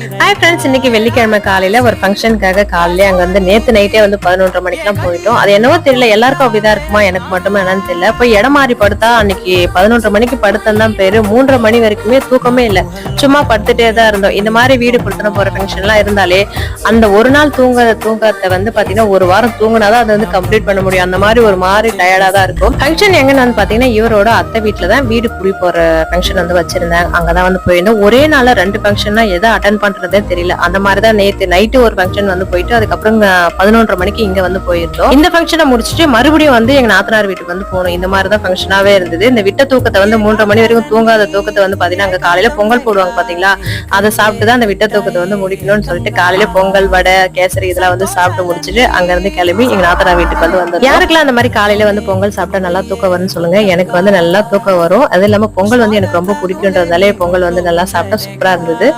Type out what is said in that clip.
Hi friends, இன்னைக்கு வெள்ளிக்கிழமை காலையில ஒரு ஃபங்க்ஷனுக்காக காலையில அங்க வந்து நேத்து நைட்டே வந்து 11:30 மணிக்கெல்லாம் போயிட்டோம். அது என்னவோ தெரியல, எல்லாருக்கும் அப்படிதான் இருக்குமா, எனக்கு மட்டுமே என்னன்னு தெரியல. போய் இடம் மாறி படுத்தா அன்னைக்கு 11:30 மணிக்கு படுத்தான் பேரு, 3:30 மணி வரைக்குமே தூக்கமே இல்லை. சும்மா படுத்துட்டே தான் இருந்தோம். இந்த மாதிரி வீடு கொடுத்தன போற ஃபங்க்ஷன் எல்லாம் இருந்தாலே அந்த ஒரு நாள் தூங்கத்தை வந்து பாத்தீங்கன்னா ஒரு வாரம் தூங்கினாதான் அதை வந்து கம்ப்ளீட் பண்ண முடியும். அந்த மாதிரி ஒரு மாதிரி டயர்டா தான் இருக்கும். ஃபங்க்ஷன் எங்கன்னு வந்து பாத்தீங்கன்னா இவரோட அத்தை வீட்டுலதான் வீடு குடி போற ஃபங்க்ஷன் வந்து வச்சிருந்தாங்க. அங்கதான் வந்து போயிருந்தோம். ஒரே நாள்ல 2 ஃபங்க்ஷன்னா எதை அட்டன் பண்றதே தெரியல. அந்த மாதிரிதான் நேத்து நைட்டு ஒரு ஃபங்க்ஷன் வந்து போயிட்டு அதுக்கப்புறம் 11:30 மணிக்கு இங்க வந்து போயிருந்தோம். இந்த ஃபங்க்ஷனை முடிச்சுட்டு மறுபடியும் வந்து எங்க நாத்தனார் வீட்டுக்கு வந்து போனோம். இந்த மாதிரிதான் ஃபங்க்ஷனாவே இருந்தது. இந்த விட்ட தூக்கத்தை வந்து 3:30 மணி வரைக்கும் தூங்காத தூக்கத்தை வந்து பாத்தீங்கன்னா அங்க காலையில பொங்கல் போடுவாங்க பாத்தீங்களா, அதை சாப்பிட்டுதான் அந்த விட்ட தூக்கத்தை வந்து முடிக்கணும்னு சொல்லிட்டு காலையில பொங்கல், வடை, கேசரி இதெல்லாம் வந்து சாப்பிட்டு முடிச்சுட்டு அங்க இருந்து கிளம்பி எங்க நாத்தனார் வீட்டுக்கு வந்து வந்தோம். யாருக்கெல்லாம் அந்த மாதிரி காலையில வந்து பொங்கல் சாப்பிட்டா நல்லா தூக்கம் வரும்னு சொல்லுங்க. எனக்கு வந்து நல்லா தூக்கம் வரும். அது இல்லாம பொங்கல் வந்து எனக்கு ரொம்ப பிடிக்கும்ன்றதாலே பொங்கல் வந்து நல்லா சாப்பிட்டா சூப்பரா இருந்தது.